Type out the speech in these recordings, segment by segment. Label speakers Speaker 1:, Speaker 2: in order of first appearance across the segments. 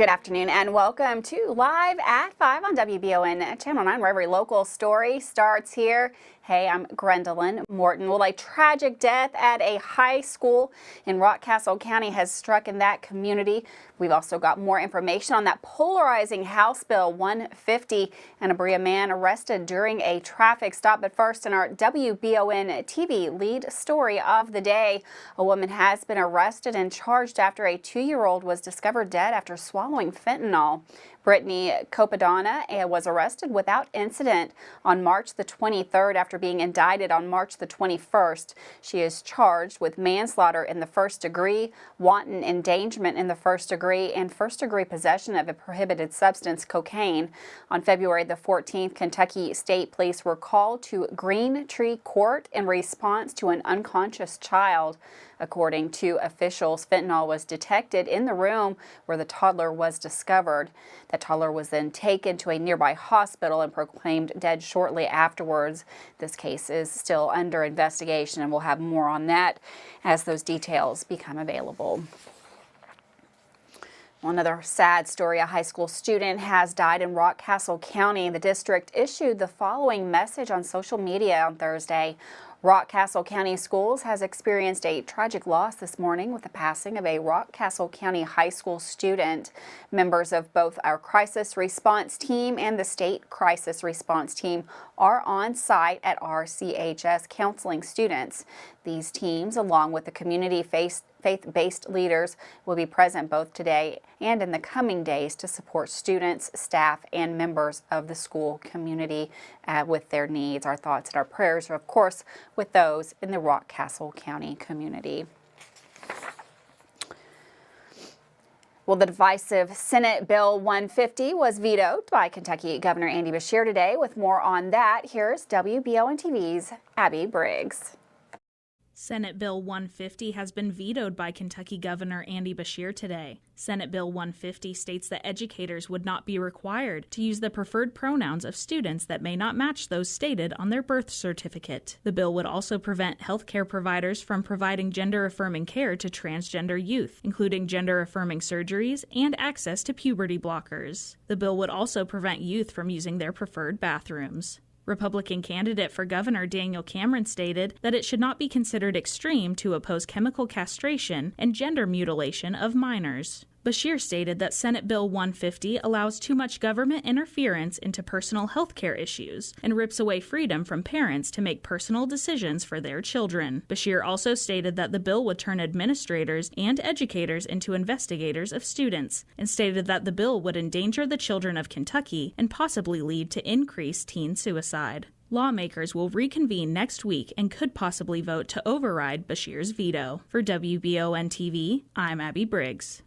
Speaker 1: Good afternoon and welcome to Live at 5 on WBON Channel 9, where every local story starts here. Hey, I'm Gwendolyn Morton. Well, a tragic death at a high school in Rockcastle County has struck in that community. We've also got more information on that polarizing House Bill 150 and a Berea man arrested during a traffic stop. But first, in our WBON TV lead story of the day, a woman has been arrested and charged after a 2-year-old was discovered dead after swallowing fentanyl. Brittany Copadonna was arrested without incident on March the 23rd after being indicted on March the 21st. She is charged with manslaughter in the first degree, wanton endangerment in the first degree, and first degree possession of a prohibited substance, cocaine. On February the 14th, Kentucky State Police were called to Green Tree Court in response to an unconscious child. According to officials, fentanyl was detected in the room where the toddler was discovered. The toddler was then taken to a nearby hospital and proclaimed dead shortly afterwards. This case is still under investigation, and we'll have more on that as those details become available. Another sad story, a high school student has died in Rockcastle County. The district issued the following message on social media on Thursday. Rockcastle County Schools has experienced a tragic loss this morning with the passing of a Rockcastle County high school student. Members of both our crisis response team and the state crisis response team are on site at RCHS counseling students. These teams, along with the community faith-based leaders, will be present both today and in the coming days to support students, staff, and members of the school community with their needs. Our thoughts and our prayers are, of course, with those in the Rockcastle County community. Well, the divisive Senate Bill 150 was vetoed by Kentucky Governor Andy Beshear today. With more on that, here's WBON TV's Abby Briggs.
Speaker 2: Senate Bill 150 has been vetoed by Kentucky Governor Andy Beshear today. Senate Bill 150 states that educators would not be required to use the preferred pronouns of students that may not match those stated on their birth certificate. The bill would also prevent healthcare providers from providing gender-affirming care to transgender youth, including gender-affirming surgeries and access to puberty blockers. The bill would also prevent youth from using their preferred bathrooms. Republican candidate for governor Daniel Cameron stated that it should not be considered extreme to oppose chemical castration and gender mutilation of minors. Beshear stated that Senate Bill 150 allows too much government interference into personal health care issues and rips away freedom from parents to make personal decisions for their children. Beshear also stated that the bill would turn administrators and educators into investigators of students, and stated that the bill would endanger the children of Kentucky and possibly lead to increased teen suicide. Lawmakers will reconvene next week and could possibly vote to override Beshear's veto. For WBON TV, I'm Abby Briggs.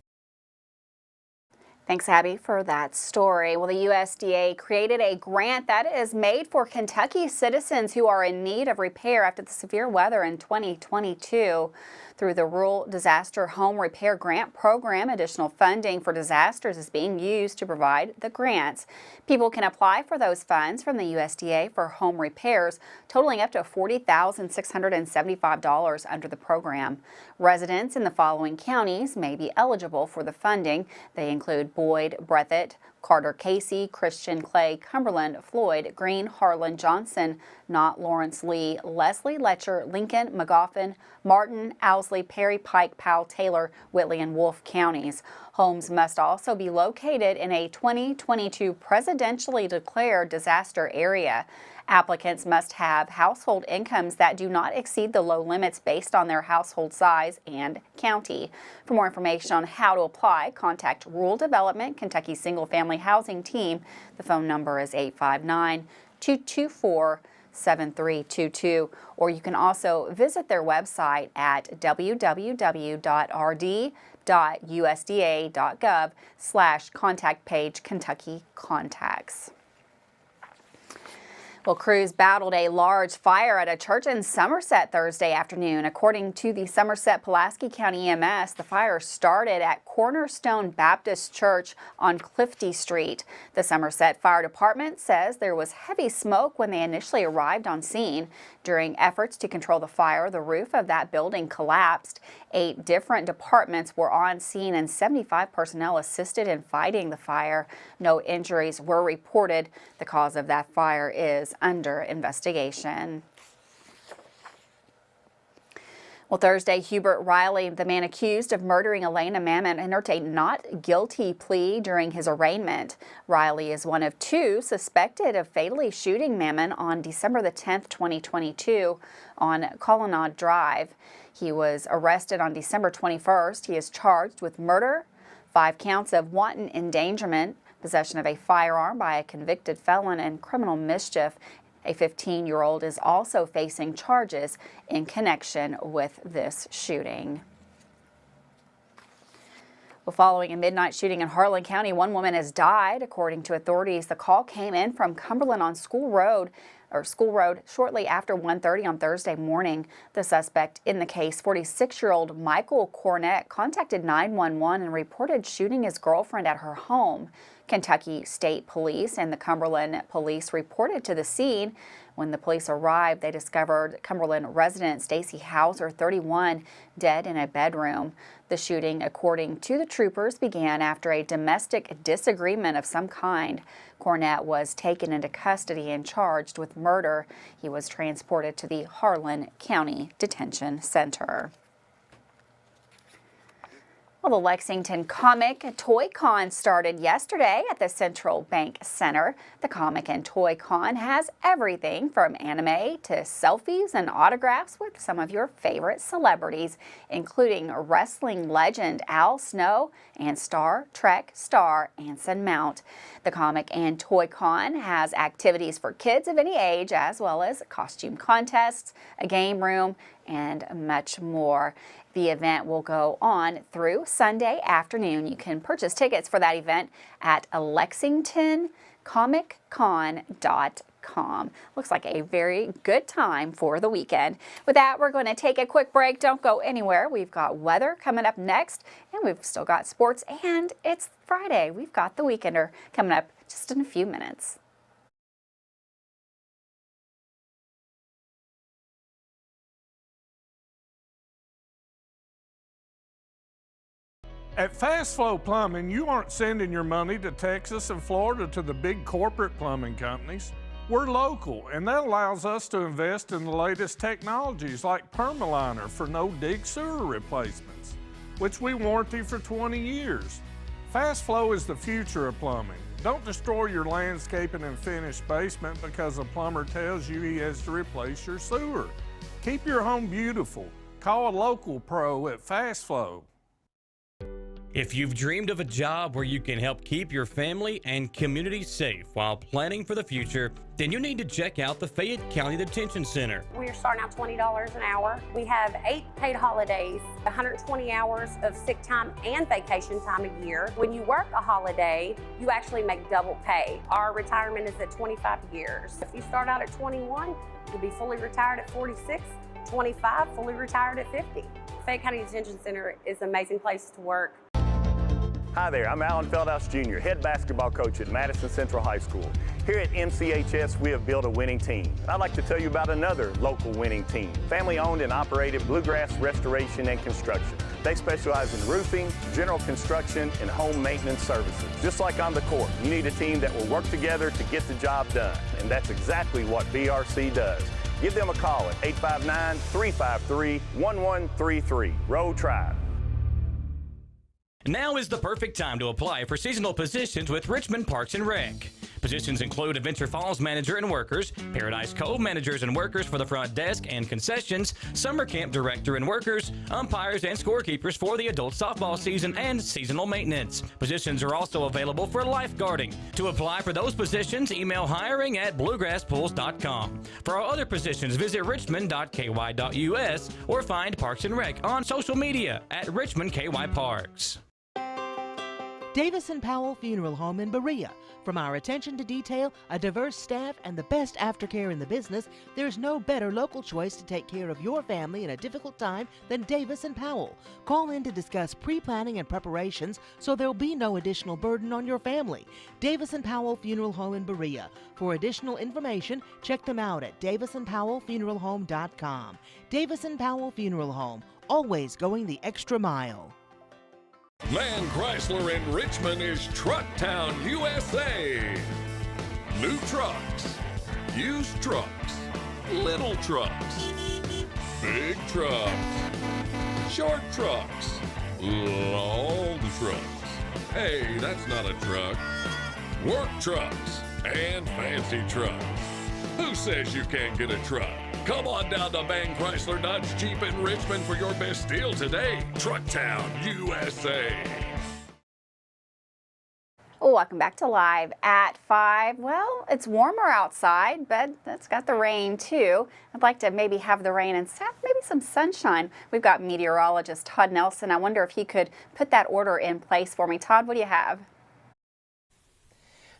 Speaker 1: Thanks, Abby, for that story. Well, the USDA created a grant that is made for Kentucky citizens who are in need of repair after the severe weather in 2022. Through the Rural Disaster Home Repair Grant Program, additional funding for disasters is being used to provide the grants. People can apply for those funds from the USDA for home repairs, totaling up to $40,675 under the program. Residents in the following counties may be eligible for the funding. They include Boyd, Breathitt, Carter, Casey, Christian, Clay, Cumberland, Floyd, Greene, Harlan, Johnson, Knott, Lawrence, Lee, Leslie, Letcher, Lincoln, Magoffin, Martin, Owsley, Perry, Pike, Powell, Taylor, Whitley, and Wolfe counties. Homes must also be located in a 2022 presidentially declared disaster area. Applicants must have household incomes that do not exceed the low limits based on their household size and county. For more information on how to apply, contact Rural Development Kentucky Single Family Housing Team. The phone number is 859-224-7322, or you can also visit their website at www.rd.usda.gov/contact page Kentucky Contacts. Well, crews battled a large fire at a church in Somerset Thursday afternoon. According to the Somerset-Pulaski County EMS, the fire started at Cornerstone Baptist Church on Clifty Street. The Somerset Fire Department says there was heavy smoke when they initially arrived on scene. During efforts to control the fire, the roof of that building collapsed. 8 different departments were on scene and 75 personnel assisted in fighting the fire. No injuries were reported. The cause of that fire is under investigation. Well, Thursday, Hubert Riley, the man accused of murdering Elena Mammon, entered a not guilty plea during his arraignment. Riley is one of 2 suspected of fatally shooting Mammon on December the 10th, 2022 on Colonnade Drive. He was arrested on December 21st. He is charged with murder, 5 counts of wanton endangerment, possession of a firearm by a convicted felon, and criminal mischief. A 15-year-old is also facing charges in connection with this shooting. Well, following a midnight shooting in Harlan County, 1 woman has died. According to authorities, the call came in from Cumberland on School Road shortly after 1:30 on Thursday morning. The suspect in the case, 46-year-old Michael Cornett, contacted 911 and reported shooting his girlfriend at her home. Kentucky State Police and the Cumberland Police reported to the scene. When the police arrived, they discovered Cumberland resident Stacy Hauser, 31, dead in a bedroom. The shooting, according to the troopers, began after a domestic disagreement of some kind. Cornett was taken into custody and charged with murder. He was transported to the Harlan County Detention Center. Well, the Lexington Comic Toy Con started yesterday at the Central Bank Center. The Comic and Toy Con has everything from anime to selfies and autographs with some of your favorite celebrities, including wrestling legend Al Snow and Star Trek star Anson Mount. The Comic and Toy Con has activities for kids of any age, as well as costume contests, a game room, and much more. The event will go on through Sunday afternoon. You can purchase tickets for that event at lexingtoncomiccon.com. Looks like a very good time for the weekend. With that, we're going to take a quick break. Don't go anywhere. We've got weather coming up next, and we've still got sports, and it's Friday. We've got the Weekender coming up just in a few minutes.
Speaker 3: At Fast Flow Plumbing, you aren't sending your money to Texas and Florida to the big corporate plumbing companies. We're local, and that allows us to invest in the latest technologies like Permaliner for no-dig sewer replacements, which we warranty for 20 years. Fast Flow is the future of plumbing. Don't destroy your landscaping and finished basement because a plumber tells you he has to replace your sewer. Keep your home beautiful. Call a local pro at Fast Flow.
Speaker 4: If you've dreamed of a job where you can help keep your family and community safe while planning for the future, then you need to check out the Fayette County Detention Center.
Speaker 5: We're starting out $20 an hour. We have 8 paid holidays, 120 hours of sick time and vacation time a year. When you work a holiday, you actually make double pay. Our retirement is at 25 years. If you start out at 21, you'll be fully retired at 46, 25, fully retired at 50. Fayette County Detention Center is an amazing place to work.
Speaker 6: Hi there, I'm Alan Feldhouse Jr., head basketball coach at Madison Central High School. Here at MCHS, we have built a winning team. I'd like to tell you about another local winning team, family-owned and operated Bluegrass Restoration and Construction. They specialize in roofing, general construction, and home maintenance services. Just like on the court, you need a team that will work together to get the job done, and that's exactly what BRC does. Give them a call at 859-353-1133. Roll Tribe.
Speaker 4: Now is the perfect time to apply for seasonal positions with Richmond Parks and Rec. Positions include Adventure Falls manager and workers, Paradise Cove managers and workers for the front desk and concessions, summer camp director and workers, umpires and scorekeepers for the adult softball season, and seasonal maintenance. Positions are also available for lifeguarding. To apply for those positions, email hiring@bluegrasspools.com. For our other positions, visit richmond.ky.us or find Parks and Rec on social media at Richmond KY Parks.
Speaker 7: Davis & Powell Funeral Home in Berea. From our attention to detail, a diverse staff, and the best aftercare in the business, there's no better local choice to take care of your family in a difficult time than Davis & Powell. Call in to discuss pre-planning and preparations so there'll be no additional burden on your family. Davis & Powell Funeral Home in Berea. For additional information, check them out at davisandpowellfuneralhome.com. Davis & Powell Funeral Home, always going the extra mile.
Speaker 8: Man Chrysler in Richmond is Truck Town, USA. New trucks, used trucks, little trucks, big trucks, short trucks, long trucks. Hey, that's not a truck. Work trucks and fancy trucks. Who says you can't get a truck? Come on down to Man Chrysler Dodge Jeep in Richmond for your best deal today. Truck Town, USA.
Speaker 1: Welcome back to Live at 5. Well, it's warmer outside, but it's got the rain too. I'd like to maybe have the rain and maybe some sunshine. We've got meteorologist Todd Nelson. I wonder if he could put that order in place for me. Todd, what do you have?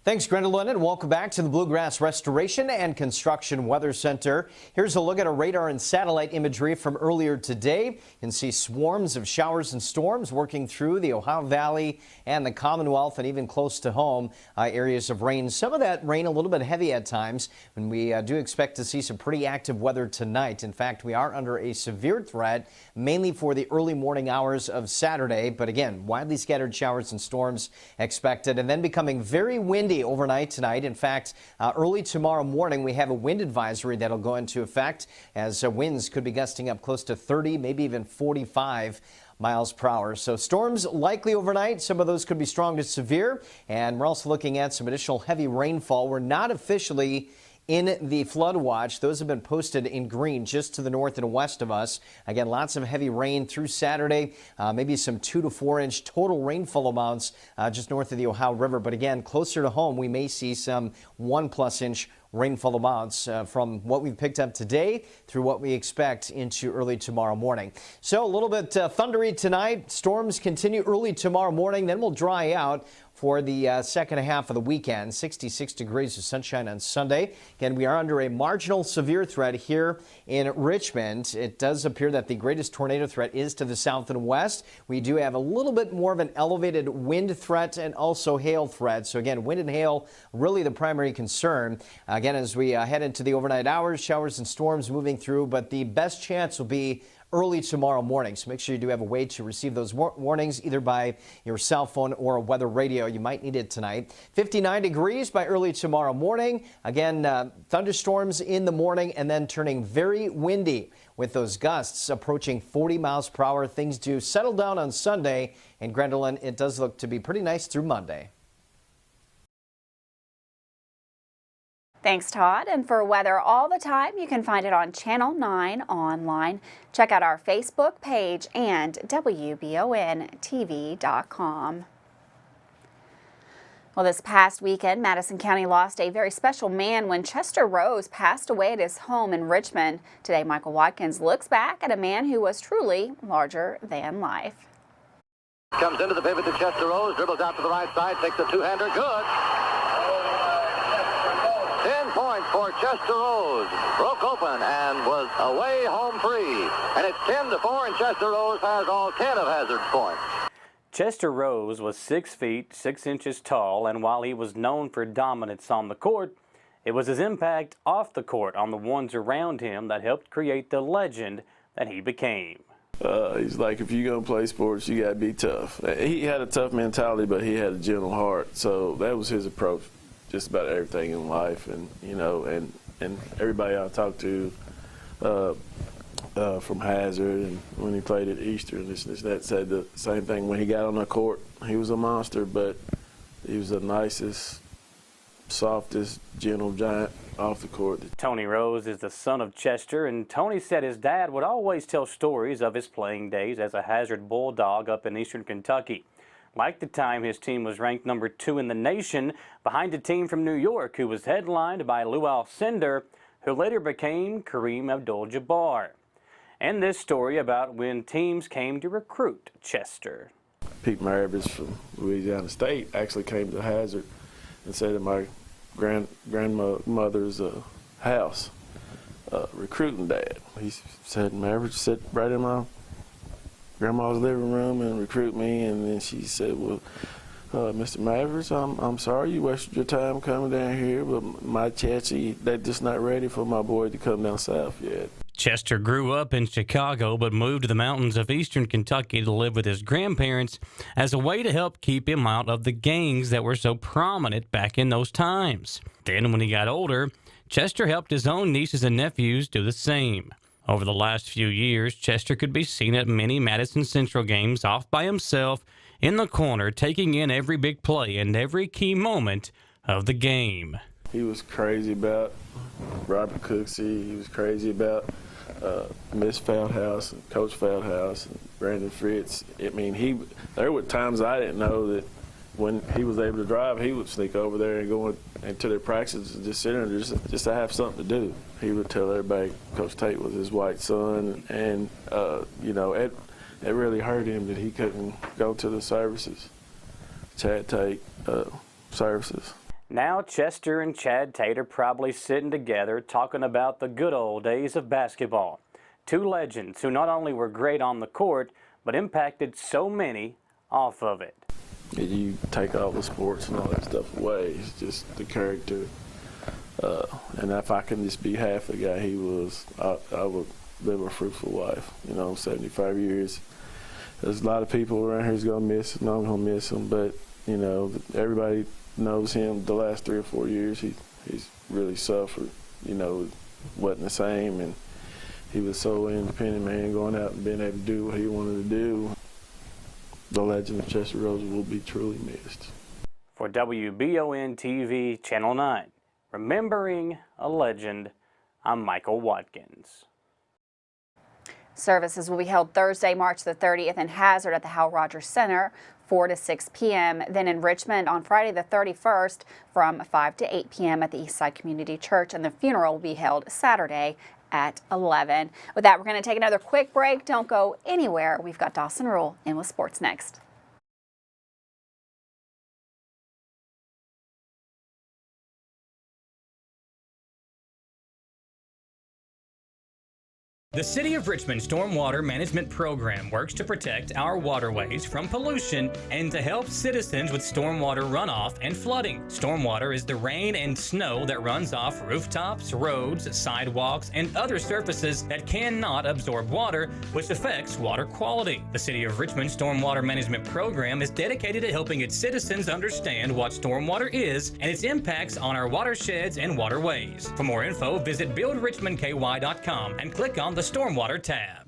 Speaker 9: Thanks, Gwendolyn, and welcome back to the Bluegrass Restoration and Construction Weather Center. Here's a look at a radar and satellite imagery from earlier today. You can see swarms of showers and storms working through the Ohio Valley and the Commonwealth, and even close to home, areas of rain. Some of that rain a little bit heavy at times, and we do expect to see some pretty active weather tonight. In fact, we are under a severe threat, mainly for the early morning hours of Saturday. But again, widely scattered showers and storms expected, and then becoming very windy overnight tonight. In fact, early tomorrow morning, we have a wind advisory that'll go into effect, as winds could be gusting up close to 30, maybe even 45 miles per hour. So storms likely overnight. Some of those could be strong to severe. And we're also looking at some additional heavy rainfall. We're not officially in the flood watch. Those have been posted in green just to the north and west of us. Again, lots of heavy rain through Saturday, maybe some 2 to 4 inch total rainfall amounts just north of the Ohio River. But again, closer to home, we may see some 1+ inch rainfall amounts from what we've picked up today through what we expect into early tomorrow morning. So a little bit thundery tonight. Storms continue early tomorrow morning, then we'll dry out for the second half of the weekend. 66 degrees of sunshine on Sunday. Again, we are under a marginal severe threat here in Richmond. It does appear that the greatest tornado threat is to the south and west. We do have a little bit more of an elevated wind threat and also hail threat. So again, wind and hail really the primary concern. Again, as we head into the overnight hours, showers and storms moving through, but the best chance will be early tomorrow morning. So make sure you do have a way to receive those warnings either by your cell phone or a weather radio. You might need it tonight. 59 degrees by early tomorrow morning. Again, thunderstorms in the morning and then turning very windy with those gusts approaching 40 miles per hour. Things do settle down on Sunday, and Gwendolyn, it does look to be pretty nice through Monday.
Speaker 1: Thanks, Todd. And for weather all the time, you can find it on Channel 9 online. Check out our Facebook page and WBONTV.com. Well, this past weekend, Madison County lost a very special man when Chester Rose passed away at his home in Richmond. Today, Michael Watkins looks back at a man who was truly larger than life.
Speaker 10: Comes into the pivot to Chester Rose, dribbles out to the right side, takes a two-hander, good. 10 points for Chester Rose. Broke open and was away home free. And it's 10-4, and Chester Rose has all 10 of Hazard's points.
Speaker 11: Chester Rose was 6 feet 6 inches tall, and while he was known for dominance on the court, it was his impact off the court on the ones around him that helped create the legend that he became.
Speaker 12: He's like, if you're going to play sports, you got to be tough. He had a tough mentality, but he had a gentle heart. So that was his approach just about everything in life. And, you know, and everybody I talked to from Hazard and when he played at Eastern, that said the same thing. When he got on the court, he was a monster, but he was the nicest, softest, gentle giant off the court.
Speaker 11: Tony Rose is the son of Chester, and Tony said his dad would always tell stories of his playing days as a Hazard Bulldog up in Eastern Kentucky. Like the time his team was ranked number 2 in the nation behind a team from New York who was headlined by Lou Alcindor, who later became Kareem Abdul-Jabbar. And this story about when teams came to recruit Chester.
Speaker 12: Pete Maravich from Louisiana State actually came to Hazard and said at my grandmother's house, recruiting dad. He said, Maravich sit right in my grandma's living room and recruit me, and then she said, well, Mr. Maravich, I'm sorry you wasted your time coming down here, but my chachi, they're just not ready for my boy to come down south yet.
Speaker 4: Chester grew up in Chicago but moved to the mountains of eastern Kentucky to live with his grandparents as a way to help keep him out of the gangs that were so prominent back in those times. Then when he got older, Chester helped his own nieces and nephews do the same. Over the last few years, Chester could be seen at many Madison Central games off by himself in the corner, taking in every big play and every key moment of the game.
Speaker 12: He was crazy about Robert Cooksey. He was crazy about Miss Feldhouse and Coach Feldhouse and Brandon Fritz. I mean, there were times I didn't know that when he was able to drive, he would sneak over there and go into their practices and just sit there just to have something to do. He would tell everybody Coach Tate was his white son, and it really hurt him that he couldn't go to the services, Chad Tate services.
Speaker 11: Now Chester and Chad Tate are probably sitting together talking about the good old days of basketball. Two legends who not only were great on the court, but impacted so many off of it.
Speaker 12: You take all the sports and all that stuff away, it's just the character. And if I can just be half the guy he was, I would live a fruitful life. 75 years. There's a lot of people around here who's going to miss him. I'm going to miss him, but, everybody knows him the last 3 or 4 years. He's really suffered, wasn't the same, and he was so independent, man, going out and being able to do what he wanted to do. The legend of Chester Rose will be truly missed.
Speaker 11: For WBON TV Channel 9, remembering a legend, I'm Michael Watkins.
Speaker 1: Services will be held Thursday, March the 30th in Hazard at the Hal Rogers Center, 4 to 6 p.m. Then in Richmond on Friday the 31st from 5 to 8 p.m. at the Eastside Community Church, and the funeral will be held Saturday at 11. With that, we're going to take another quick break. Don't go anywhere. We've got Dawson Rule in with sports next.
Speaker 4: The City of Richmond Stormwater Management Program works to protect our waterways from pollution and to help citizens with stormwater runoff and flooding. Stormwater is the rain and snow that runs off rooftops, roads, sidewalks, and other surfaces that cannot absorb water, which affects water quality. The City of Richmond Stormwater Management Program is dedicated to helping its citizens understand what stormwater is and its impacts on our watersheds and waterways. For more info, visit buildrichmondky.com and click on the Stormwater tab.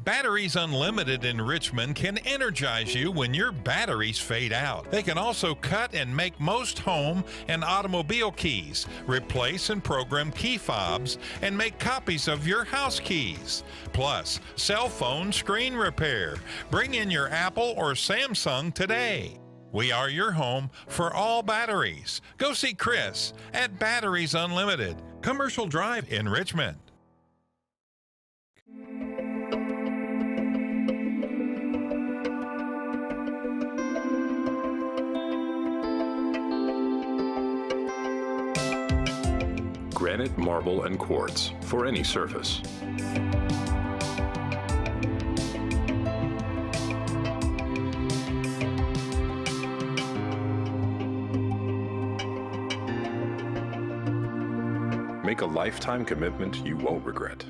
Speaker 13: Batteries Unlimited in Richmond can energize you when your batteries fade out. They can also cut and make most home and automobile keys, replace and program key fobs, and make copies of your house keys. Plus, cell phone screen repair. Bring in your Apple or Samsung today. We are your home for all batteries. Go see Chris at Batteries Unlimited, Commercial Drive in Richmond.
Speaker 8: Granite, marble, and quartz for any surface. Make a lifetime commitment you won't regret.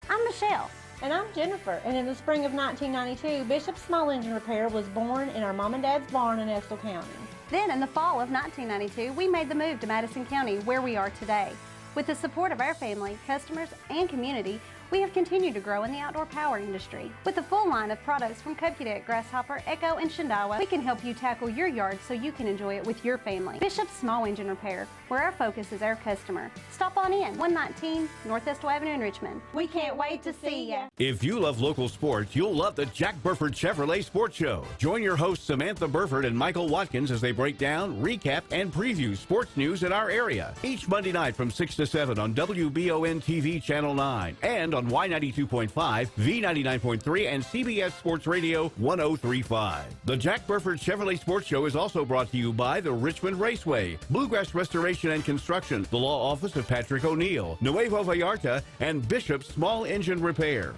Speaker 14: I'm Michelle. And I'm Jennifer. And in the spring of 1992, Bishop's Small Engine Repair was born in our mom and dad's barn in Estill County.
Speaker 5: Then in the fall of 1992, we made the move to Madison County, where we are today. With the support of our family, customers, and community, we have continued to grow in the outdoor power industry. With a full line of products from Cupcadet, Grasshopper, Echo, and Shindawa, we can help you tackle your yard so you can enjoy it with your family. Bishop's Small Engine Repair, where our focus is our customer. Stop on in, 119 North Estill Avenue in Richmond. We can't wait to see ya.
Speaker 15: If you love local sports, you'll love the Jack Burford Chevrolet Sports Show. Join your hosts Samantha Burford and Michael Watkins as they break down, recap, and preview sports news in our area. Each Monday night from 6 to 7 on WBON TV Channel 9 and found on Y92.5, V99.3, and CBS Sports Radio 103.5. The Jack Burford Chevrolet Sports Show is also brought to you by the Richmond Raceway, Bluegrass Restoration and Construction, the Law Office of Patrick O'Neill, Nuevo Vallarta, and Bishop's Small Engine Repair.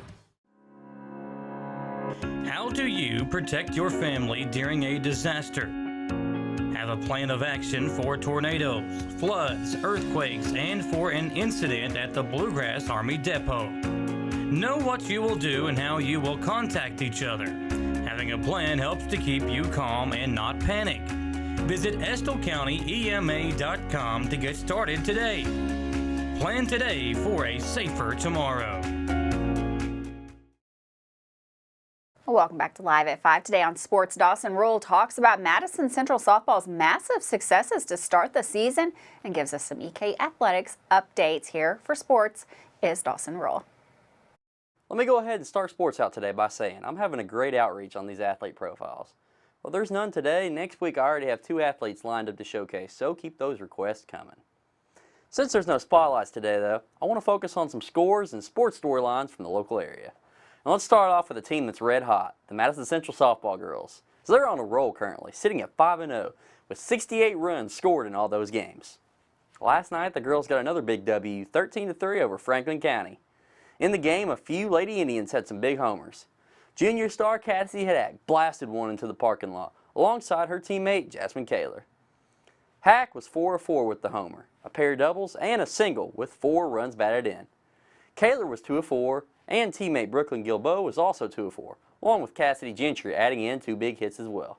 Speaker 4: How do you protect your family during a disaster? Have a plan of action for tornadoes, floods, earthquakes, and for an incident at the Bluegrass Army Depot. Know what you will do and how you will contact each other. Having a plan helps to keep you calm and not panic. Visit EstleCountyEMA.com to get started today. Plan today for a safer tomorrow.
Speaker 1: Welcome back to Live at 5. Today on Sports, Dawson Rule talks about Madison Central softball's massive successes to start the season and gives us some EK athletics updates. Here for sports is Dawson Rule.
Speaker 16: Let me go ahead and start sports out today by saying I'm having a great outreach on these athlete profiles. Well, there's none today. Next week I already have 2 athletes lined up to showcase, so keep those requests coming. Since there's no spotlights today, though, I want to focus on some scores and sports storylines from the local area. And let's start off with a team that's red hot, the Madison Central softball girls. So they're on a roll currently, sitting at 5-0 with 68 runs scored in all those games. Last night, the girls got another big W, 13-3 over Franklin County. In the game, a few Lady Indians had some big homers. Junior star Cassie Hack blasted one into the parking lot, alongside her teammate Jasmine Kaler. Hack was 4-4 with the homer, a pair of doubles, and a single with 4 runs batted in. Kaler was 2-4, and teammate Brooklyn Gilboa was also 2-4, along with Cassidy Gentry adding in 2 big hits as well.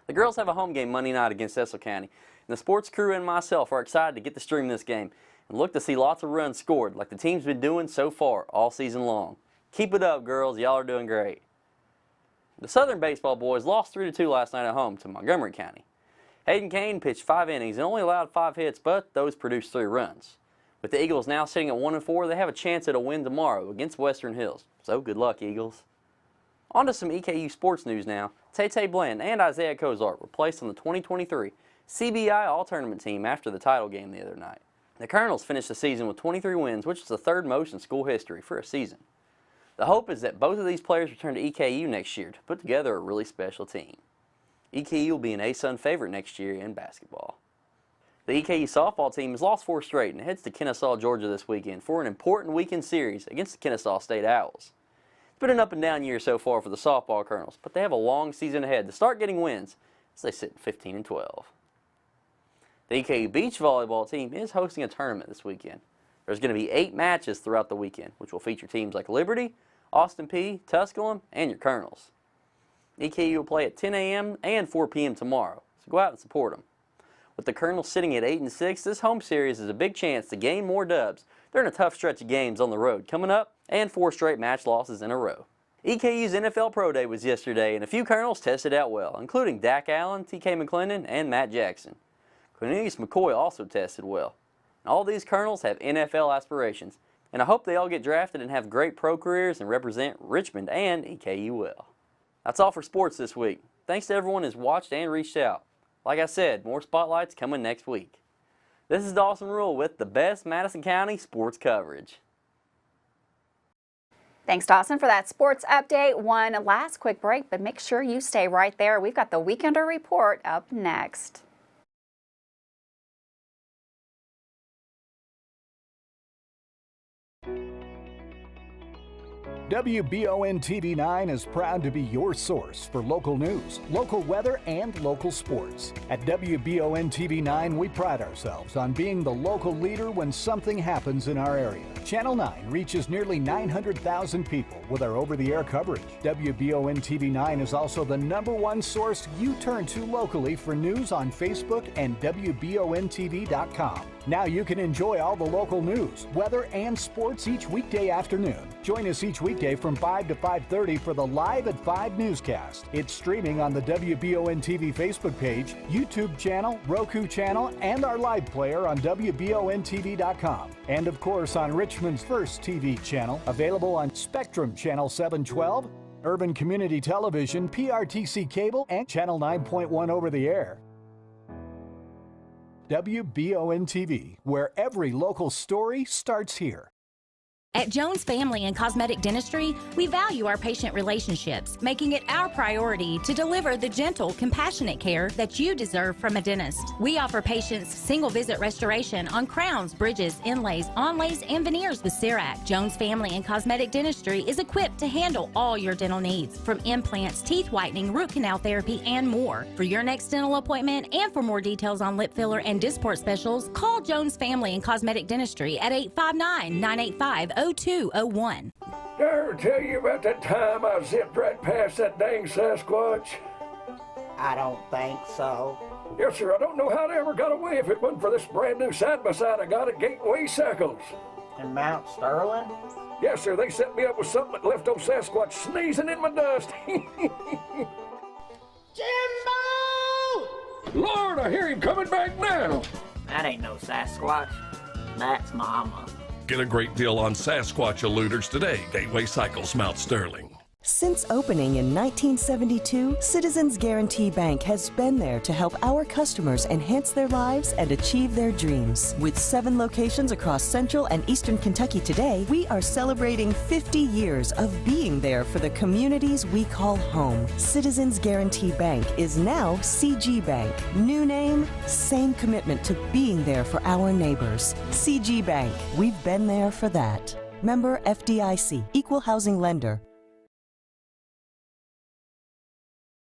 Speaker 16: The girls have a home game Monday night against Estelle County, and the sports crew and myself are excited to get to stream this game and look to see lots of runs scored like the team's been doing so far all season long. Keep it up, girls. Y'all are doing great. The Southern baseball boys lost 3-2 last night at home to Montgomery County. Hayden Kane pitched 5 innings and only allowed 5 hits, but those produced 3 runs. With the Eagles now sitting at 1-4, they have a chance at a win tomorrow against Western Hills. So good luck, Eagles. On to some EKU sports news now. Tay Bland and Isaiah Kozart were placed on the 2023 CBI All-Tournament team after the title game the other night. The Colonels finished the season with 23 wins, which is the 3rd most in school history for a season. The hope is that both of these players return to EKU next year to put together a really special team. EKU will be an ASUN favorite next year in basketball. The EKU softball team has lost 4 straight and heads to Kennesaw, Georgia this weekend for an important weekend series against the Kennesaw State Owls. It's been an up-and-down year so far for the softball Colonels, but they have a long season ahead to start getting wins as they sit 15-12. The EKU beach volleyball team is hosting a tournament this weekend. There's going to be 8 matches throughout the weekend, which will feature teams like Liberty, Austin Peay, Tusculum, and your Colonels. EKU will play at 10 a.m. and 4 p.m. tomorrow, so go out and support them. With the Colonels sitting at 8-6, this home series is a big chance to gain more dubs. They're in a tough stretch of games on the road coming up and 4 straight match losses in a row. EKU's NFL Pro Day was yesterday, and a few Colonels tested out well, including Dak Allen, TK McClendon, and Matt Jackson. Cornelius McCoy also tested well. And all these Colonels have NFL aspirations, and I hope they all get drafted and have great pro careers and represent Richmond and EKU well. That's all for sports this week. Thanks to everyone who's watched and reached out. Like I said, more spotlights coming next week. This is Dawson Rule with the best Madison County sports coverage.
Speaker 1: Thanks, Dawson, for that sports update. One last quick break, but make sure you stay right there. We've got the Weekender Report up next.
Speaker 17: WBON TV9 is proud to be your source for local news, local weather, and local sports. At WBON TV9, we pride ourselves on being the local leader when something happens in our area. Channel 9 reaches nearly 900,000 people with our over-the-air coverage. WBON TV9 is also the #1 source you turn to locally for news on Facebook and WBONTV.com. Now you can enjoy all the local news, weather, and sports each weekday afternoon. Join us each weekday from 5 to 5:30 for the Live at 5 newscast. It's streaming on the WBON TV Facebook page, YouTube channel, Roku channel, and our live player on WBONTV.com. And of course on Richmond's first TV channel, available on Spectrum Channel 712, Urban Community Television, PRTC Cable, and Channel 9.1 over the air. WBON TV, where every local story starts here.
Speaker 18: At Jones Family and Cosmetic Dentistry, we value our patient relationships, making it our priority to deliver the gentle, compassionate care that you deserve from a dentist. We offer patients single-visit restoration on crowns, bridges, inlays, onlays, and veneers with CERAC. Jones Family and Cosmetic Dentistry is equipped to handle all your dental needs, from implants, teeth whitening, root canal therapy, and more. For your next dental appointment and for more details on lip filler and Dysport specials, call Jones Family and Cosmetic Dentistry at 859-985-0201.
Speaker 19: Did I ever tell you about that time I zipped right past that dang Sasquatch?
Speaker 20: I don't think so.
Speaker 19: Yes, sir. I don't know how they ever got away if it wasn't for this brand new side-by-side I got at Gateway Cycles.
Speaker 20: In Mount Sterling?
Speaker 19: Yes, sir. They set me up with something that left old Sasquatch sneezing in my dust.
Speaker 20: Jimbo!
Speaker 19: Lord, I hear him coming back now.
Speaker 20: That ain't no Sasquatch. That's Mama.
Speaker 8: Get a great deal on Sasquatch eluders today. Gateway Cycles, Mount Sterling.
Speaker 21: Since opening in 1972, Citizens Guarantee Bank has been there to help our customers enhance their lives and achieve their dreams. With 7 locations across Central and Eastern Kentucky today, we are celebrating 50 years of being there for the communities we call home. Citizens Guarantee Bank is now CG Bank. New name, same commitment to being there for our neighbors. CG Bank, we've been there for that. Member FDIC, Equal Housing Lender.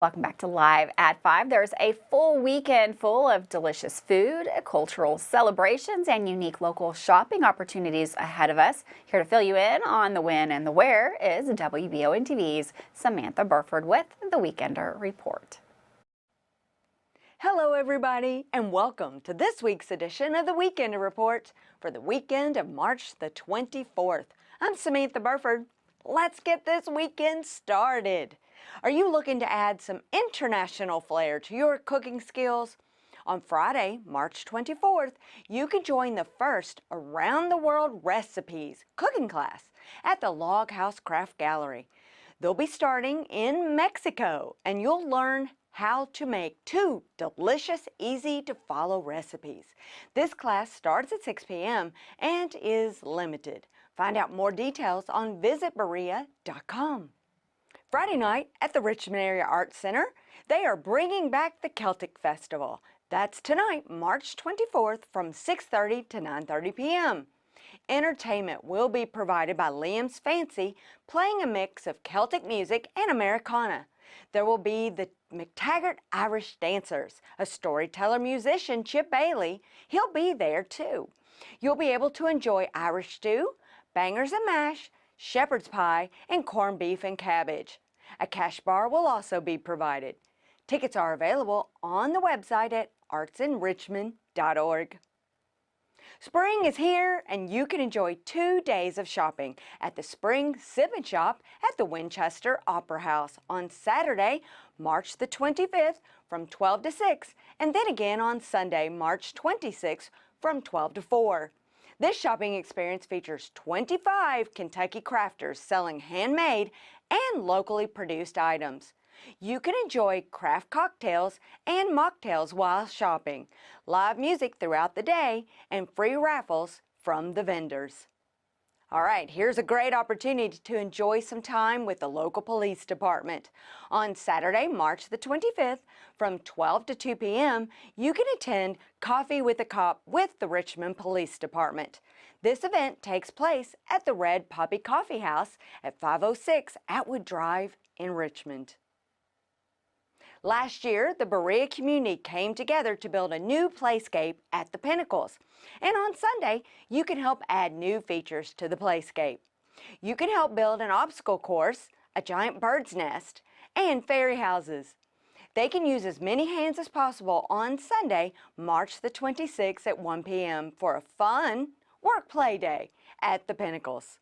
Speaker 1: Welcome back to Live at 5. There's a full weekend full of delicious food, cultural celebrations, and unique local shopping opportunities ahead of us. Here to fill you in on the when and the where is WBON TV's Samantha Burford with the Weekender Report.
Speaker 22: Hello everybody, and welcome to this week's edition of the Weekender Report for the weekend of March the 24th. I'm Samantha Burford. Let's get this weekend started. Are you looking to add some international flair to your cooking skills? On Friday, March 24th, you can join the first Around the World Recipes cooking class at the Log House Craft Gallery. They'll be starting in Mexico, and you'll learn how to make 2 delicious, easy-to-follow recipes. This class starts at 6 p.m. and is limited. Find out more details on visitberea.com. Friday night at the Richmond Area Arts Center, they are bringing back the Celtic Festival. That's tonight, March 24th from 6:30 to 9:30 p.m. Entertainment will be provided by Liam's Fancy, playing a mix of Celtic music and Americana. There will be the McTaggart Irish Dancers, a storyteller musician, Chip Bailey. He'll be there too. You'll be able to enjoy Irish stew, bangers and mash, shepherd's pie, and corned beef and cabbage. A cash bar will also be provided. Tickets are available on the website at artsinrichmond.org. Spring is here, and you can enjoy 2 days of shopping at the Spring Sip and Shop at the Winchester Opera House on Saturday, March the 25th from 12 to 6, and then again on Sunday, March 26th from 12 to 4. This shopping experience features 25 Kentucky crafters selling handmade and locally produced items. You can enjoy craft cocktails and mocktails while shopping, live music throughout the day, and free raffles from the vendors. All right, here's a great opportunity to enjoy some time with the local police department. On Saturday, March the 25th, from 12 to 2 p.m., you can attend Coffee with a Cop with the Richmond Police Department. This event takes place at the Red Poppy Coffee House at 506 Atwood Drive in Richmond. Last year, the Berea community came together to build a new playscape at the Pinnacles. And on Sunday, you can help add new features to the playscape. You can help build an obstacle course, a giant bird's nest, and fairy houses. They can use as many hands as possible on Sunday, March the 26th at 1 p.m. for a fun work-play day at the Pinnacles.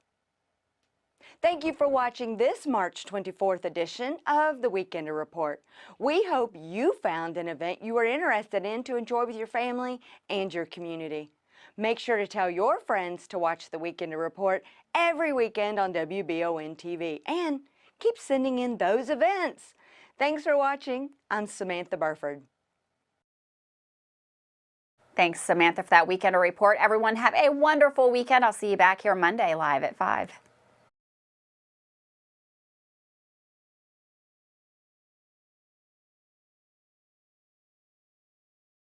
Speaker 22: Thank you for watching this March 24th edition of the Weekender Report. We hope you found an event you are interested in to enjoy with your family and your community. Make sure to tell your friends to watch the Weekender Report every weekend on WBON TV and keep sending in those events. Thanks for watching. I'm Samantha Burford.
Speaker 1: Thanks, Samantha, for that Weekender report. Everyone have a wonderful weekend. I'll see you back here Monday live at 5.